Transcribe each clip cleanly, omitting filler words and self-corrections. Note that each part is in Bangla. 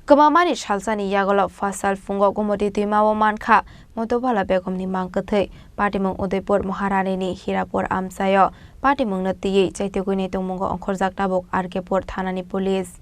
Kwmamani Salsa ni Yakulo Phasal Phungo Gomati Twimao Mankha Madhubala Begum ni Mangkwthwi Patimung Udaipur Maharani ni Hirapur Amsayo Patimung Natiyi Chaituguni Tungmungo Onkhorjak Tabuk Arkepur Thanani Police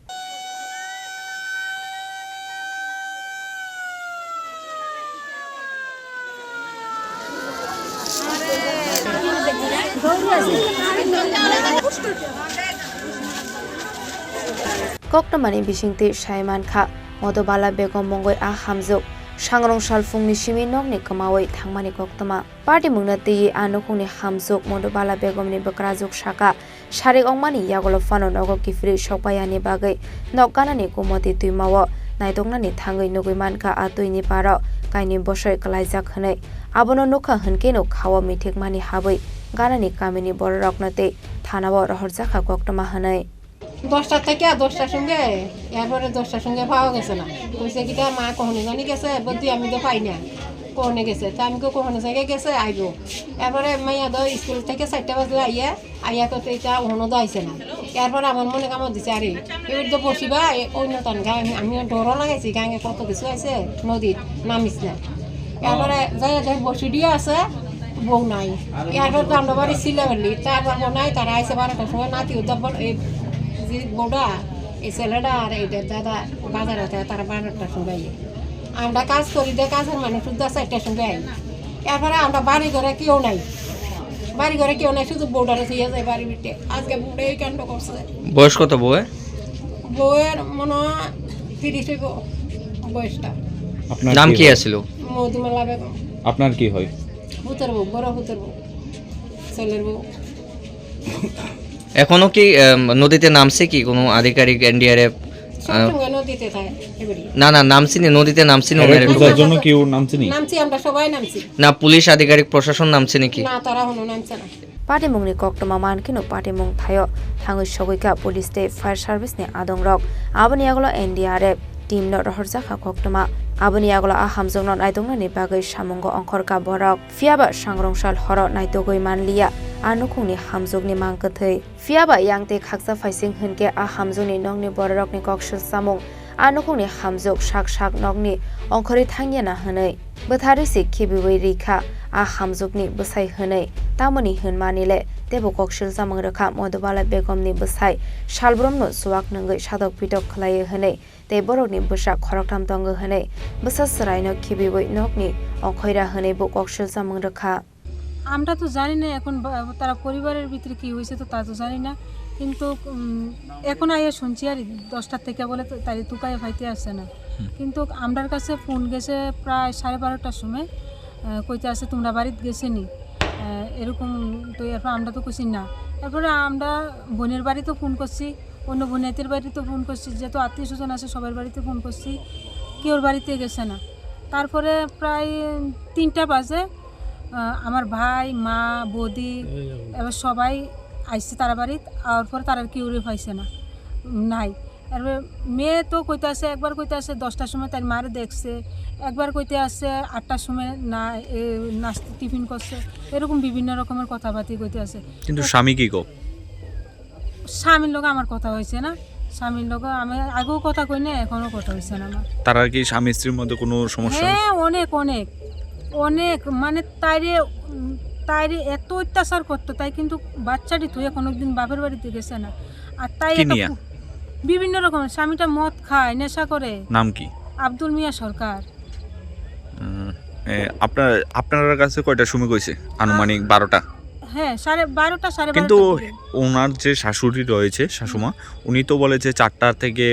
Kwmamani bisingti Mankha Madhubala Begum mongoi a hamjuk sangrong salfungni simi nokni kmawai thangmani koktama Patimung natiyi anukungni hamjuk Madhubala Begumni bokrajuk saka sarik ongmani Yakulo phano nogo kifri sokpayani bagai nokganani Gomati Twimao naitoknani thangoi nugui Mankha a tuini paro kaini bosoi klaijak hwnai abono nukha hwnkeno khawa mithikmani habai ganani kamini borok nate thanao rohorjaka koktama hwnai 10টা থেকে 10টার সঙ্গে এরপরে 10টার সঙ্গে পাওয়া গেছে না কইছে কিটা মা কোহনে জানি গেছে বদি আমি তো পাই না কোহনে গেছে তা আমি কোহনে জায়গা গেছে আইবো এরপরে মাইয়া তো স্কুল থেকে 4টা বাজে আইয়া তো এটা ওহনো তো আইছে না এরপরে আমার মনে কাম দিছে আরে এর তো বসিবা অন্য তন গা আমি ডর লাগাইছি গাঙ্গে কত কিছু আছে নদীত নামিস না এরপরে যাই বসি দিয়া আছে বউ নাই এরপর তো আমরা বাড়ি সিলাবলি তারপর নাই তারা আইছে 12টার সময় নাতি উদ্যাপন বউটা এই ছেলেটা আর এইটার দাদা বাজার আছে তারা 12টার সঙ্গে আই আমরা কাজ করি যে কাজের মানুষ শুদ্ধ 4টার সঙ্গে আই এরপরে আমরা বাড়ি ঘরে কেউ নাই শুধু বউটারে থইয়া যায় বাড়ি বিটে আজকে বউটা এই কাণ্ড করছে বয়স কত বউয়ের মনে হয় 30 হইব বয়সটা আপনার নাম কি আছিল মধুমালা বেগম আপনার কি হয় পুত্র বউ বড় পুত্র বউ ছেলের বউ এখনো কি নদীতে নামছে কি কোনো আধিকারিক এনডিআরএফ নদীতে থাকে না নামছি নি নদীতে নামছি না খোঁজার জন্য কেউ নামছে নি নামছি আমরা সবাই নামছি না পুলিশ আধিকারিক প্রশাসন নামছে নাকি না তারা হনো নামছে না Patimungni Kwmamani kino Patimung thayo thangoi sogoika police te fire service ni adongrok aboni Yakulo NDRF team no rohorjaka Kwmama aboni Yakulo a hamjongno naitoknani bagai samungo ongkhorka borok fiaba sangrongsal horo naitogoi manliya anukungni hamjogni Mangkwthwi fiaba yangte khaksa phaising hwnke a hamjogni nokni borokni kokshil samung anukungni hamjog sak nokni ongkhori thangyana hwnai bwthari si khibiwei rikha a hamjogni bwsai hwnai tamoni hwnmanile tebo kokshil samung rakha Madhubala Begumni bwsai salbromno suwak nungoi sadok pitok khlaiye hwnai tei borokni bwsak khoroktam tongo hwnai bwsa sraino khibiwei nokni ongkhoira hwnai bo kokshil samung rakha আমরা তো জানি না এখন তারা পরিবারের ভিতরে কি হয়েছে তো তা তো জানি না কিন্তু এখন আইয়া শুনছি আর 10টা থেকে বলে তাই তুকায় ফাইতে আসছে না কিন্তু আমরার কাছে ফোন গেছে প্রায় 12:30টার সময় কইতে আছে তোমরা বাড়িতে গেছে নি এরকম তো এরপর আমরা তো কইছি না এরপরে আমরা বোনের বাড়িতে ফোন করছি অন্য বোনেদের বাড়িতে ফোন করছি যেহেতু আত্মীয় স্বজন আছে সবার বাড়িতে ফোন করছি কেউর বাড়িতে গেছে না তারপরে প্রায় 3টা বাজে আমার ভাই মা বৌদি এবার সবাই আইসছে তারা বাড়িতে আর পরে তারা কেউরে পাইছে না নাই এবার মেয়ে তো কইতে আছে একবার কইতে আছে 10টার সময় তার মারে দেখছে একবার কইতে আছে 8টার সময় না নাস্তা টিফিন করছে এরকম বিভিন্ন রকমের কথাবার্তা কইতে আছে কিন্তু স্বামী কি গো স্বামীর লোক আমার কথা হয়েছে না স্বামীর লোক আমি আগেও কথা কই না এখনো কথা হয়েছে না আমার তারা কি স্বামী স্ত্রীর মধ্যে কোনো সমস্যা হ্যাঁ অনেক মানে তাইরে এত অত্যাচার করতো তাই কিন্তু বাচ্চাটি তুই কোনোদিন বাপের বাড়িতে গেছে না আর তাই বিভিন্ন রকমের স্বামীটা মদ খায় নেশা করে নাম কি আব্দুল মিয়া সরকার আপনার কাছে কয়টা সময় কইছে আনুমানিক 12টা হ্যাঁ 12:30 12:30 কিন্তু ওনার যে শাশুড়ি রয়েছে শাশুমা উনি তো বলেছে 4টা থেকে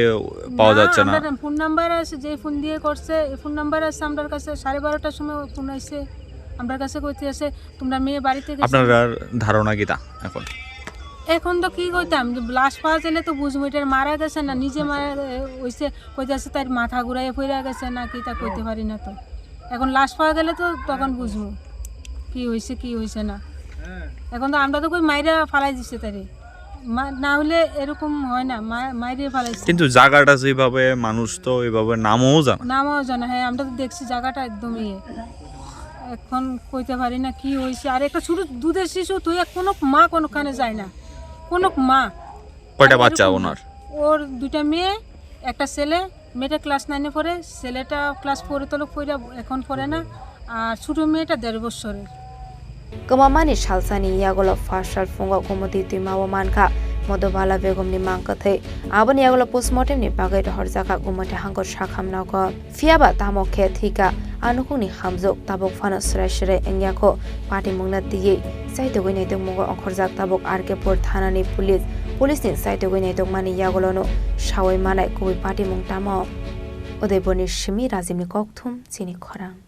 পাওয়া যাচ্ছে না ফোন নাম্বার আছে যে ফোন দিয়ে করছে এই ফোন নাম্বার আছে আমার কাছে 12:30টার সময় ফোন আইছে আমার কাছে কইতে আছে তোমরা মেয়ে বাড়িতে গেছে আপনার ধারণা কি তা এখন তো কি কইতাম যে লাশ পাওয়া গেলে তো বুঝবো এটা মারা গেছে না নিজে মারা হইছে কইতে আছে তার মাথা ঘুরাইয়ে পড়ে গেছে না কি তা কইতে পারি না তো এখন লাশ পাওয়া গেলে তো তখন বুঝবো কি হইছে না এখন তো আমরা তো কই মাইরা ফালাই দিছে তারে না হলে এরকম হয় না মাইরে ফালাইছে কিন্তু জায়গাটা যেভাবে মানুষ তো এইভাবে নামও জানে হ্যাঁ আমরা তো দেখছি জায়গাটা একদমই এখন কইতে পারি না কি হইছে আর একটা ছোট দুধের শিশু তুই কোনো মা কোনোখানে যায় না কোনো মা কয়টা বাচ্চা ওনার ওর 2টা মেয়ে একটা ছেলে মেয়েটা ক্লাস 9-এ পড়ে, ছেলেটা ক্লাস 4-এ তলক পড়ে এখন পড়ে না, আর ছোটো মেয়েটা 1.5 বছরের। Kwmamani Salsa ni Yakulo Phasal Phungo Gomati Twimao Mankha Madhubala Begum ni Mangkwthwi aboni Yakulo postmortem ni bagai rohorjaka Gomati hangko sakhamnago fiaba tamokhe thika anukuni hamjok tabok phano srai engyako party mungna diye saitogoi naitok mungo okhorjak tabok arkepur thanani police ni saitogoi naitok mani Yakulo no sawai manai koi party mung tamo Udaipurni Shimi Rajimni Kokthum Chini Khorang